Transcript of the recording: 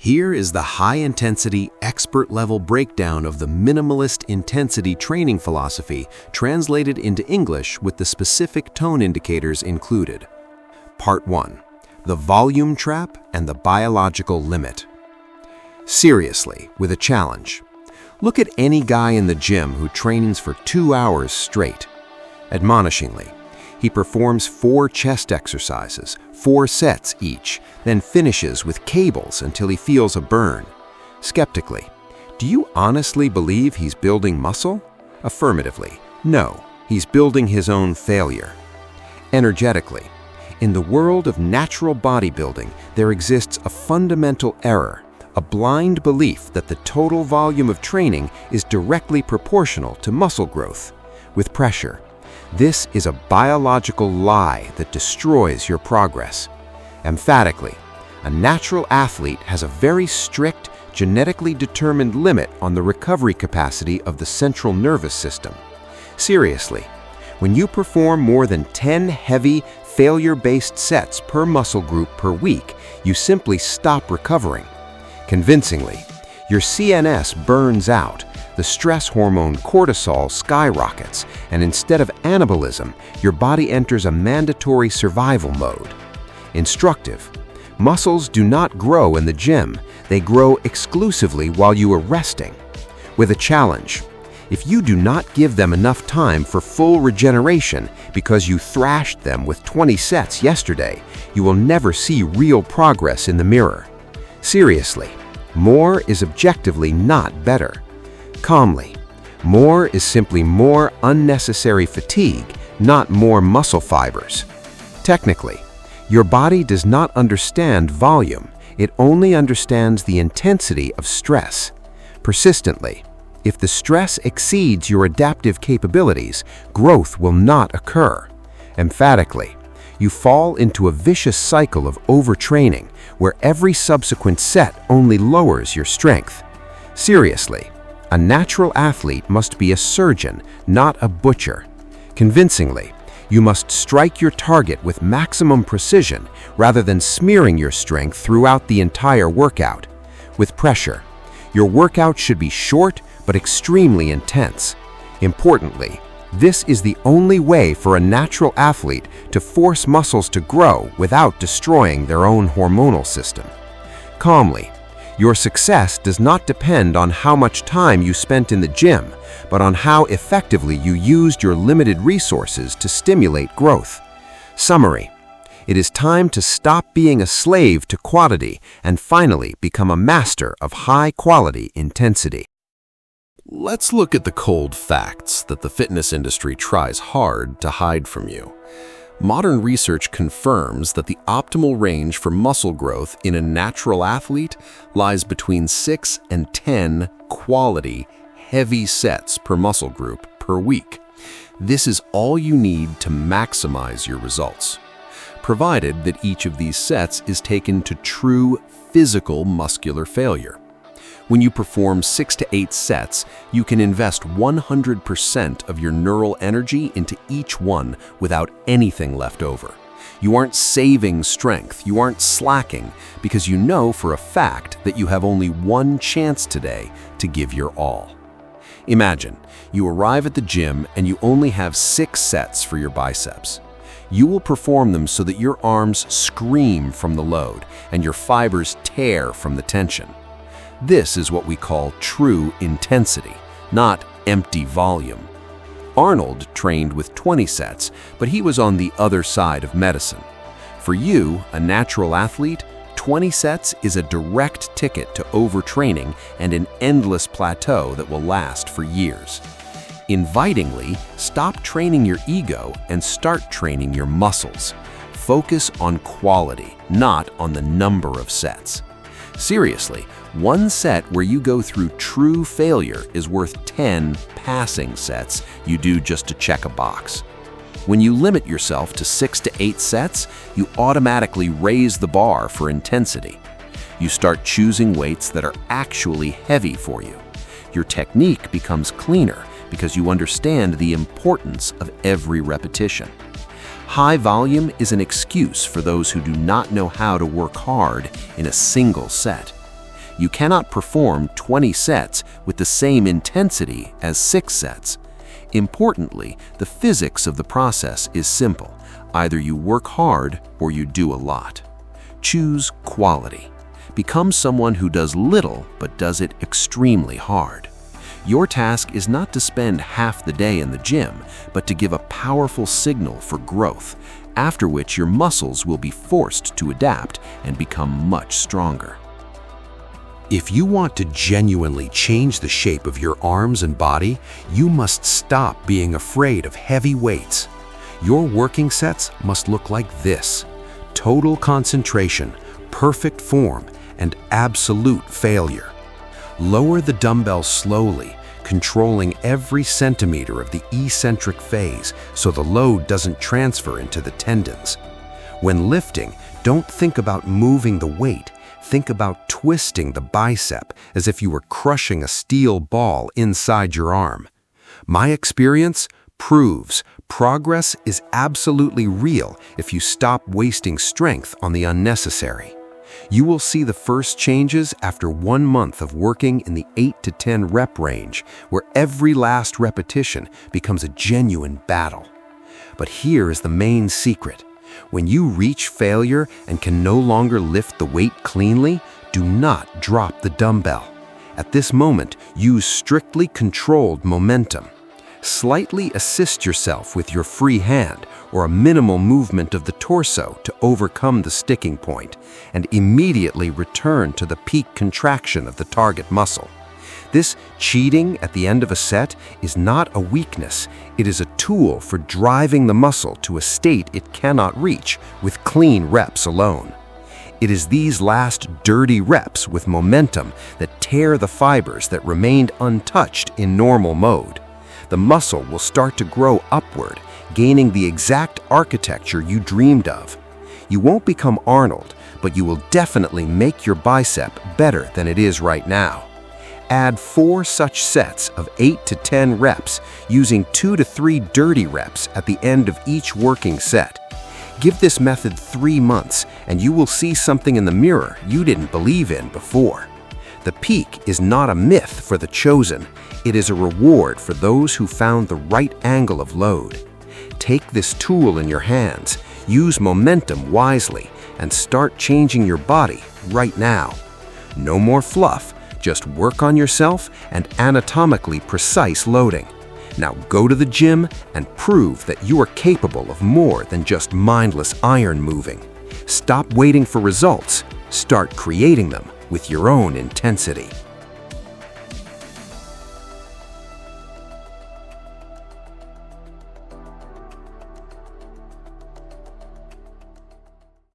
Here is the high-intensity, expert-level breakdown of the minimalist intensity training philosophy translated into English with the specific tone indicators included. Part 1. The volume trap and the biological limit. Seriously, with a challenge. Look at any guy in the gym who trains for 2 hours straight. Admonishingly, he performs 4 chest exercises, 4 sets each, then finishes with cables until he feels a burn. Skeptically, do you honestly believe he's building muscle? Affirmatively, no, he's building his own failure. Energetically, in the world of natural bodybuilding, there exists a fundamental error, a blind belief that the total volume of training is directly proportional to muscle growth. With pressure, this is a biological lie that destroys your progress. Emphatically, a natural athlete has a very strict, genetically determined limit on the recovery capacity of the central nervous system. Seriously, when you perform more than 10 heavy, failure-based sets per muscle group per week, you simply stop recovering. Convincingly, your CNS burns out, the stress hormone cortisol skyrockets, and instead of anabolism, your body enters a mandatory survival mode. Instructive. Muscles do not grow in the gym, they grow exclusively while you are resting. With a challenge. If you do not give them enough time for full regeneration because you thrashed them with 20 sets yesterday, you will never see real progress in the mirror. Seriously, more is objectively not better. Calmly, more is simply more unnecessary fatigue, not more muscle fibers. Technically, your body does not understand volume, it only understands the intensity of stress. Persistently, if the stress exceeds your adaptive capabilities, growth will not occur. Emphatically, you fall into a vicious cycle of overtraining where every subsequent set only lowers your strength. Seriously, a natural athlete must be a surgeon, not a butcher. Convincingly, you must strike your target with maximum precision rather than smearing your strength throughout the entire workout. With pressure, your workout should be short but extremely intense. Importantly, this is the only way for a natural athlete to force muscles to grow without destroying their own hormonal system. Calmly, your success does not depend on how much time you spent in the gym, but on how effectively you used your limited resources to stimulate growth. Summary: it is time to stop being a slave to quantity and finally become a master of high-quality intensity. Let's look at the cold facts that the fitness industry tries hard to hide from you. Modern research confirms that the optimal range for muscle growth in a natural athlete lies between 6 and 10 quality, heavy sets per muscle group per week. This is all you need to maximize your results, provided that each of these sets is taken to true physical muscular failure. When you perform 6 to 8 sets, you can invest 100% of your neural energy into each one without anything left over. You aren't saving strength, you aren't slacking, because you know for a fact that you have only one chance today to give your all. Imagine, you arrive at the gym and you only have 6 sets for your biceps. You will perform them so that your arms scream from the load and your fibers tear from the tension. This is what we call true intensity, not empty volume. Arnold trained with 20 sets, but he was on the other side of medicine. For you, a natural athlete, 20 sets is a direct ticket to overtraining and an endless plateau that will last for years. Invitingly, stop training your ego and start training your muscles. Focus on quality, not on the number of sets. Seriously, one set where you go through true failure is worth 10 passing sets you do just to check a box. When you limit yourself to 6 to 8 sets, you automatically raise the bar for intensity. You start choosing weights that are actually heavy for you. Your technique becomes cleaner because you understand the importance of every repetition. High volume is an excuse for those who do not know how to work hard in a single set. You cannot perform 20 sets with the same intensity as 6 sets. Importantly, the physics of the process is simple. Either you work hard or you do a lot. Choose quality. Become someone who does little but does it extremely hard. Your task is not to spend half the day in the gym, but to give a powerful signal for growth, after which your muscles will be forced to adapt and become much stronger. If you want to genuinely change the shape of your arms and body, you must stop being afraid of heavy weights. Your working sets must look like this: total concentration, perfect form, and absolute failure. Lower the dumbbell slowly, controlling every centimeter of the eccentric phase so the load doesn't transfer into the tendons. When lifting, don't think about moving the weight. Think about twisting the bicep as if you were crushing a steel ball inside your arm. My experience proves progress is absolutely real if you stop wasting strength on the unnecessary. You will see the first changes after 1 month of working in the 8 to 10 rep range, where every last repetition becomes a genuine battle. But here is the main secret. When you reach failure and can no longer lift the weight cleanly, do not drop the dumbbell. At this moment, use strictly controlled momentum. Slightly assist yourself with your free hand or a minimal movement of the torso to overcome the sticking point, and immediately return to the peak contraction of the target muscle. This cheating at the end of a set is not a weakness. It is a tool for driving the muscle to a state it cannot reach with clean reps alone. It is these last dirty reps with momentum that tear the fibers that remained untouched in normal mode. The muscle will start to grow upward, gaining the exact architecture you dreamed of. You won't become Arnold, but you will definitely make your bicep better than it is right now. Add 4 such sets of 8 to 10 reps, using 2 to 3 dirty reps at the end of each working set. Give this method 3 months, and you will see something in the mirror you didn't believe in before. The peak is not a myth for the chosen. It is a reward for those who found the right angle of load. Take this tool in your hands, use momentum wisely, and start changing your body right now. No more fluff, just work on yourself and anatomically precise loading. Now go to the gym and prove that you are capable of more than just mindless iron moving. Stop waiting for results, start creating them with your own intensity.